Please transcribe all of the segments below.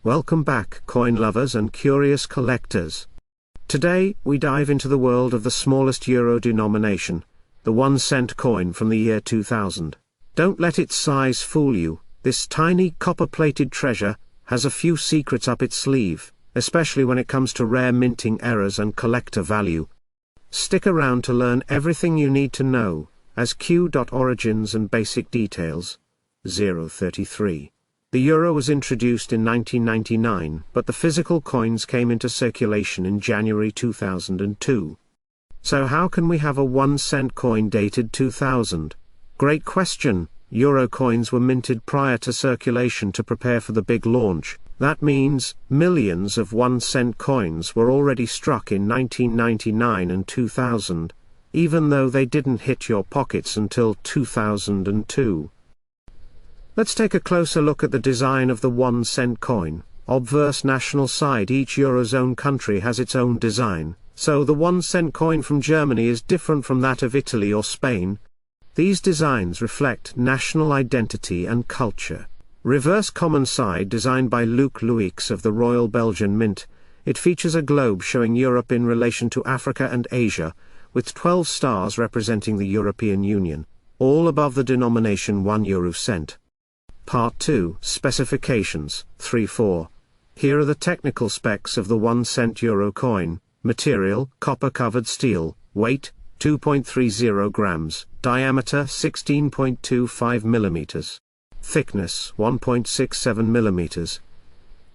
Welcome back, coin lovers and curious collectors. Today, we dive into the world of the smallest euro denomination, the 1-cent coin from the year 2000. Don't let its size fool you. This tiny copper-plated treasure has a few secrets up its sleeve, especially when it comes to rare minting errors and collector value. Stick around to learn everything you need to know, as Origins and Basic Details. 033. The euro was introduced in 1999, but the physical coins came into circulation in January 2002. So how can we have a 1-cent coin dated 2000? Great question. Euro coins were minted prior to circulation to prepare for the big launch. That means, millions of 1-cent coins were already struck in 1999 and 2000, even though they didn't hit your pockets until 2002. Let's take a closer look at the design of the 1-cent coin. Obverse national side. Each Eurozone country has its own design, so the 1-cent coin from Germany is different from that of Italy or Spain. These designs reflect national identity and culture. Reverse common side, designed by Luc Louix of the Royal Belgian Mint. It features a globe showing Europe in relation to Africa and Asia, with 12 stars representing the European Union, all above the denomination €1. Part 2, Specifications, 3-4. Here are the technical specs of the 1-cent euro coin. Material, copper-covered steel. Weight, 2.30 grams. Diameter, 16.25 millimeters. Thickness, 1.67 millimeters.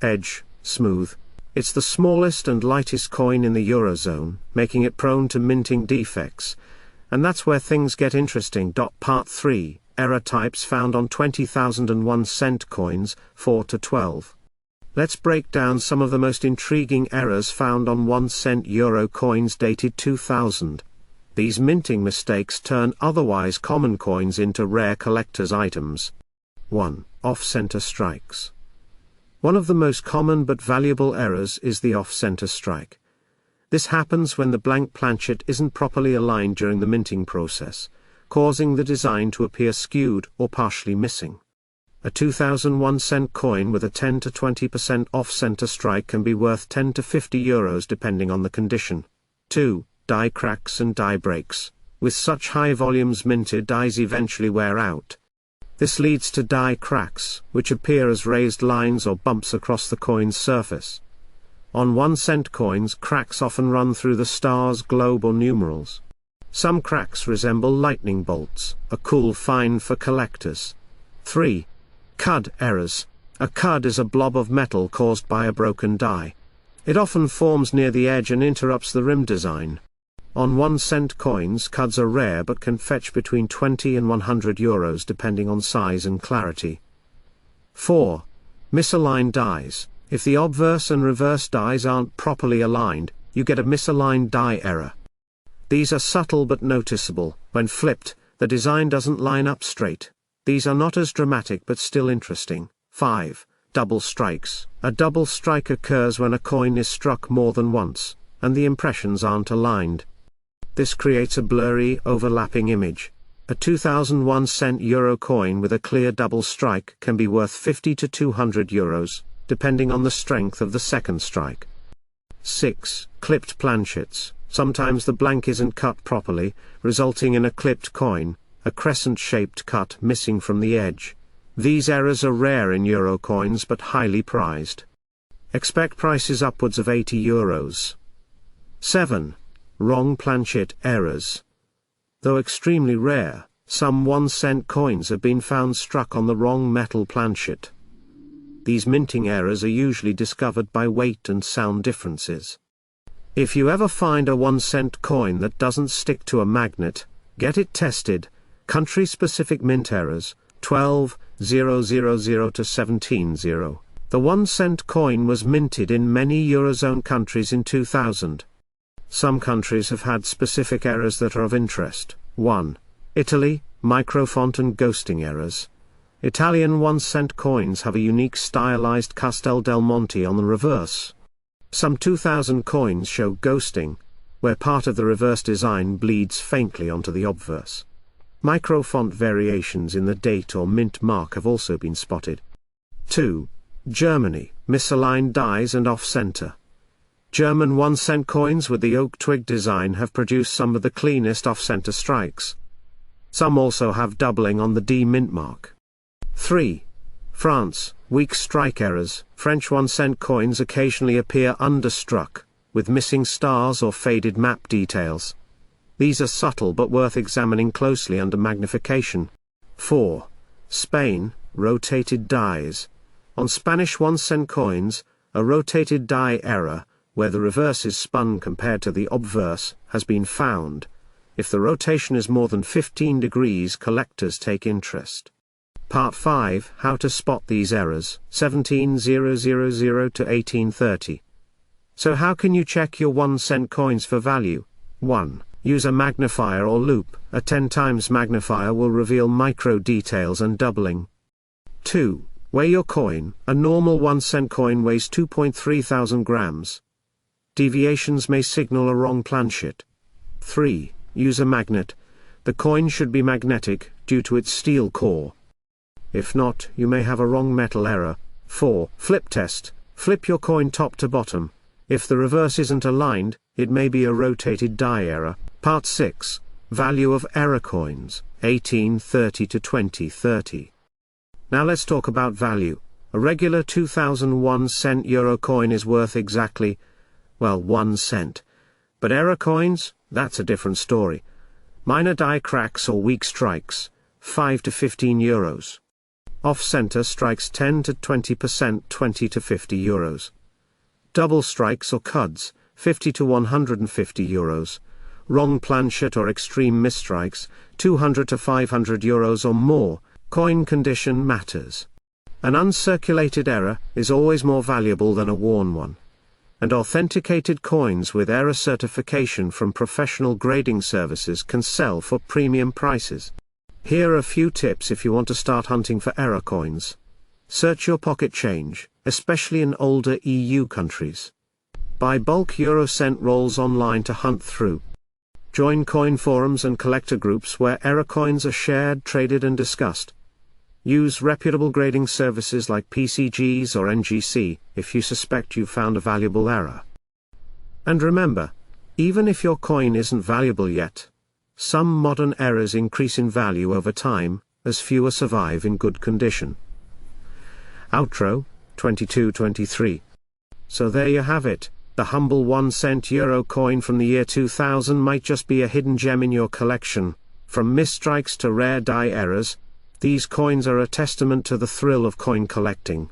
Edge, smooth. It's the smallest and lightest coin in the Eurozone, making it prone to minting defects. And that's where things get interesting. Part 3. Error types found on 20,001-cent coins, 4 to 12. Let's break down some of the most intriguing errors found on 1-cent euro coins dated 2000. These minting mistakes turn otherwise common coins into rare collector's items. 1. Off-center strikes. One of the most common but valuable errors is the off-center strike. This happens when the blank planchet isn't properly aligned during the minting process, causing the design to appear skewed or partially missing. A 2001-cent coin with a 10 to 20% off-center strike can be worth 10 to 50 euros depending on the condition. 2. Die cracks and die breaks. With such high volumes minted, dies eventually wear out. This leads to die cracks, which appear as raised lines or bumps across the coin's surface. On 1-cent coins, cracks often run through the stars, globe or numerals. Some cracks resemble lightning bolts, a cool find for collectors. 3. Cud errors. A cud is a blob of metal caused by a broken die. It often forms near the edge and interrupts the rim design. On 1-cent coins, cuds are rare but can fetch between 20 and 100 euros depending on size and clarity. 4. Misaligned dies. If the obverse and reverse dies aren't properly aligned, you get a misaligned die error. These are subtle but noticeable. When flipped, the design doesn't line up straight. These are not as dramatic but still interesting. 5. Double strikes. A double strike occurs when a coin is struck more than once, and the impressions aren't aligned. This creates a blurry, overlapping image. A 2001-cent euro coin with a clear double strike can be worth 50 to 200 euros, depending on the strength of the second strike. 6. Clipped planchets. Sometimes the blank isn't cut properly, resulting in a clipped coin, a crescent-shaped cut missing from the edge. These errors are rare in euro coins but highly prized. Expect prices upwards of 80 euros. 7. Wrong planchet errors. Though extremely rare, some 1-cent coins have been found struck on the wrong metal planchet. These minting errors are usually discovered by weight and sound differences. If you ever find a 1-cent coin that doesn't stick to a magnet, get it tested. Country-specific mint errors, 12,000 to 17,000. The 1-cent coin was minted in many Eurozone countries in 2000. Some countries have had specific errors that are of interest. 1. Italy, microfont and ghosting errors. Italian 1-cent coins have a unique stylized Castel del Monte on the reverse. Some 2000 coins show ghosting, where part of the reverse design bleeds faintly onto the obverse. Microfont variations in the date or mint mark have also been spotted. 2. Germany. misaligned dies and off-center. German 1-cent coins with the oak twig design have produced some of the cleanest off-center strikes. Some also have doubling on the D mint mark. 3. France, weak strike errors. French 1-cent coins occasionally appear understruck, with missing stars or faded map details. These are subtle but worth examining closely under magnification. 4. Spain, rotated dies. On Spanish 1-cent coins, a rotated die error, where the reverse is spun compared to the obverse, has been found. If the rotation is more than 15 degrees, collectors take interest. Part 5, How to Spot These Errors, 17000 to 1830. So how can you check your 1-cent coins for value? 1. Use a magnifier or loupe. A 10 times magnifier will reveal micro details and doubling. 2. Weigh your coin. A normal 1-cent coin weighs 2.3 thousand grams. Deviations may signal a wrong planchet. 3. Use a magnet. The coin should be magnetic, due to its steel core. If not, you may have a wrong metal error. 4. Flip test. Flip your coin top to bottom. If the reverse isn't aligned, it may be a rotated die error. Part 6. Value of error coins, 1830 to 2030. Now let's talk about value. A regular 2001-cent euro coin is worth exactly, 1 cent. But error coins, that's a different story. Minor die cracks or weak strikes, 5 to 15 euros. Off-center strikes 10 to 20%, 20 to 50 euros. Double strikes or cuds, 50 to 150 euros. Wrong planchet or extreme misstrikes, 200 to 500 euros or more. Coin condition matters. An uncirculated error is always more valuable than a worn one. And authenticated coins with error certification from professional grading services can sell for premium prices. Here are a few tips if you want to start hunting for error coins. Search your pocket change, especially in older EU countries. Buy bulk Eurocent rolls online to hunt through. Join coin forums and collector groups where error coins are shared, traded and discussed. Use reputable grading services like PCGs or NGC if you suspect you've found a valuable error. And remember, even if your coin isn't valuable yet, some modern errors increase in value over time, as fewer survive in good condition. Outro, 2223. So there you have it. The humble 1-cent euro coin from the year 2000 might just be a hidden gem in your collection. From misstrikes to rare die errors, these coins are a testament to the thrill of coin collecting.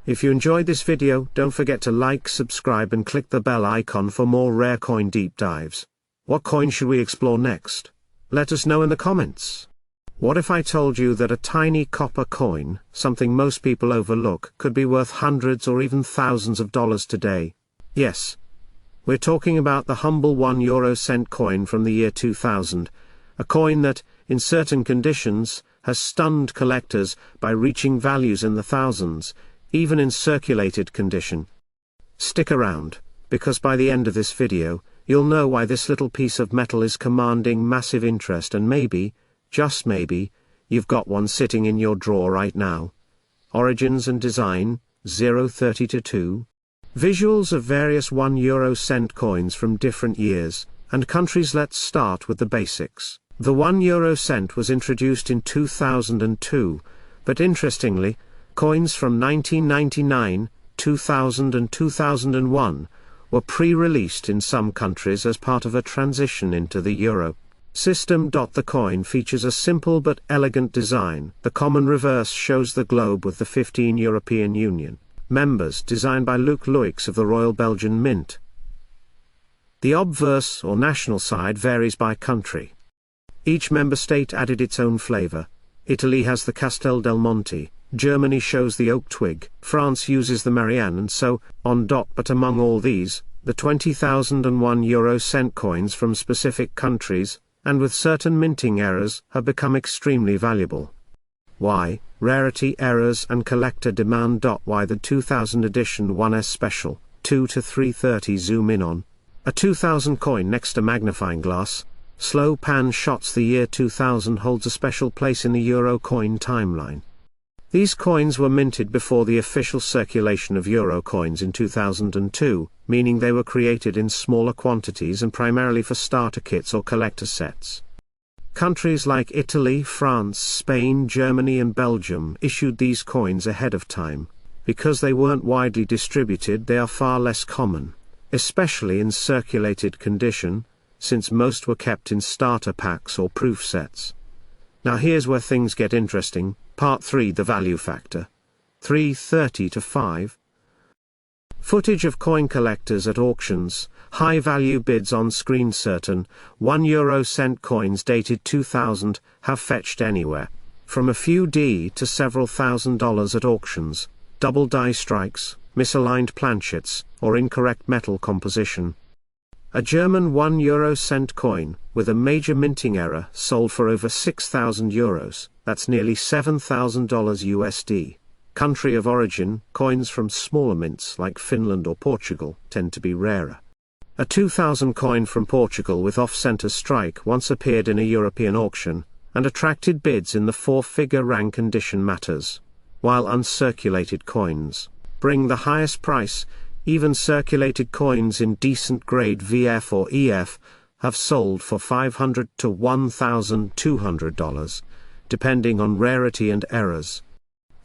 If you enjoyed this video, don't forget to like, subscribe and click the bell icon for more rare coin deep dives. What coin should we explore next? Let us know in the comments. What if I told you that a tiny copper coin, something most people overlook, could be worth hundreds or even thousands of dollars today? Yes. We're talking about the humble 1 euro cent coin from the year 2000, a coin that, in certain conditions, has stunned collectors by reaching values in the thousands, even in circulated condition. Stick around, because by the end of this video, you'll know why this little piece of metal is commanding massive interest, and maybe, just maybe, you've got one sitting in your drawer right now. Origins and design, 030 to 2. Visuals of various 1 euro cent coins from different years and countries. Let's start with the basics. The 1 euro cent was introduced in 2002, but interestingly, coins from 1999, 2000 and 2001 were pre-released in some countries as part of a transition into the euro system. The coin features a simple but elegant design. The common reverse shows the globe with the 15 European Union members, designed by Luc Loix of the Royal Belgian Mint. The obverse or national side varies by country. Each member state added its own flavor. Italy has the Castel del Monte, Germany shows the oak twig, France uses the Marianne and so on. But among all these, the 20,001 euro cent coins from specific countries, and with certain minting errors, have become extremely valuable. Why? Rarity, errors and collector demand. Why the 2000 edition 1S special, 2 to 330. Zoom in on a 2000 coin next to magnifying glass. Slow pan shots. The year 2000 holds a special place in the euro coin timeline. These coins were minted before the official circulation of euro coins in 2002, meaning they were created in smaller quantities and primarily for starter kits or collector sets. Countries like Italy, France, Spain, Germany and Belgium issued these coins ahead of time. Because they weren't widely distributed, they are far less common, especially in circulated condition, since most were kept in starter packs or proof sets. Now here's where things get interesting. Part 3: The Value Factor. 3:30 to 5. Footage of coin collectors at auctions. High value bids on screen. Certain €1 coins dated 2000 have fetched anywhere from a few D to several $1,000s at auctions. Double die strikes, misaligned planchets, or incorrect metal composition. A German €1 coin, with a major minting error, sold for over €6,000, that's nearly $7,000 USD. Country of origin: coins from smaller mints like Finland or Portugal tend to be rarer. A 2000 coin from Portugal with off-center strike once appeared in a European auction, and attracted bids in the four-figure rank. Condition matters. While uncirculated coins bring the highest price, even circulated coins in decent grade VF or EF have sold for $500 to $1,200, depending on rarity and errors.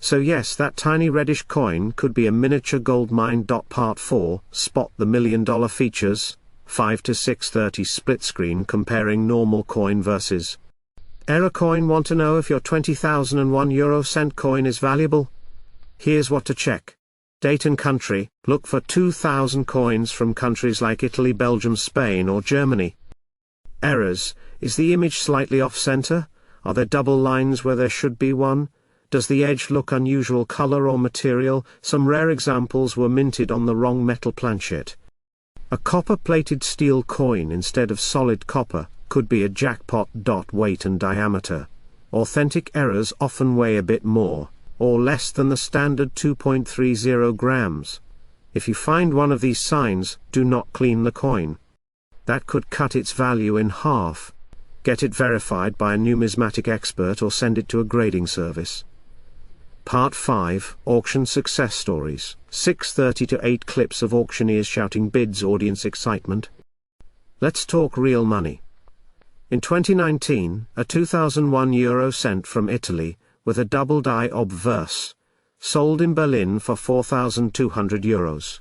So yes, that tiny reddish coin could be a miniature gold mine. Part 4: Spot the $1 million features. 5 to 6:30 split screen comparing normal coin versus error coin. Want to know if your 20,001 euro cent coin is valuable? Here's what to check. Date and country: look for 2000 coins from countries like Italy, Belgium, Spain or Germany. Errors: is the image slightly off-center? Are there double lines where there should be one? Does the edge look unusual color or material? Some rare examples were minted on the wrong metal planchet. A copper-plated steel coin instead of solid copper could be a jackpot. Weight and diameter: authentic errors often weigh a bit more or less than the standard 2.30 grams. If you find one of these signs, do not clean the coin. That could cut its value in half. Get it verified by a numismatic expert or send it to a grading service. Part 5: Auction Success Stories. 6:30 to 8 clips of auctioneers shouting bids. Audience excitement. Let's talk real money. In 2019, a 2001 euro cent from Italy, with a double die obverse, sold in Berlin for €4,200.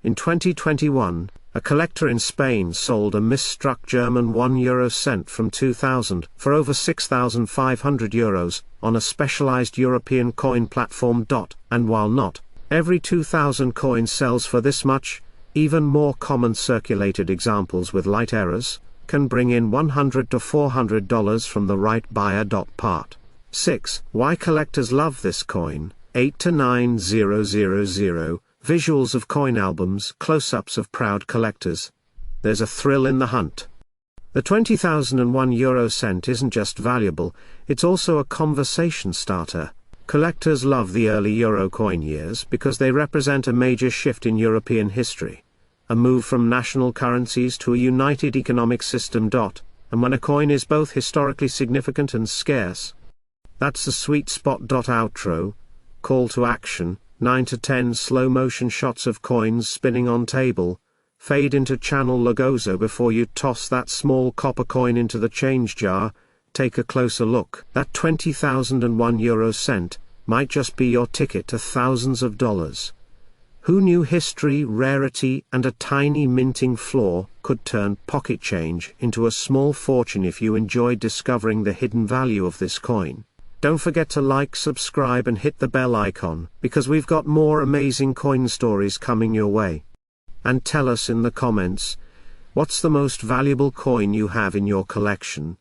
In 2021, a collector in Spain sold a misstruck German €1 from 2000 for over €6,500 on a specialized European coin platform. And while not every 2000 coin sells for this much, even more common circulated examples with light errors can bring in $100 to $400 from the right buyer. Part 6: Why collectors love this coin. 8 to 9,000. Visuals of coin albums. Close-ups of proud collectors. There's a thrill in the hunt. The 20,001 euro cent isn't just valuable, it's also a conversation starter. Collectors love the early euro coin years because they represent a major shift in European history. A move from national currencies to a united economic system. And when a coin is both historically significant and scarce, that's the sweet spot. Outro. Call to action: 9 to 10 slow motion shots of coins spinning on table. Fade into channel Logozo before you toss that small copper coin into the change jar. Take a closer look. That 20,001 euro cent might just be your ticket to thousands of dollars. Who knew history, rarity, and a tiny minting flaw could turn pocket change into a small fortune? If you enjoyed discovering the hidden value of this coin, don't forget to like, subscribe and hit the bell icon, because we've got more amazing coin stories coming your way. And tell us in the comments, what's the most valuable coin you have in your collection?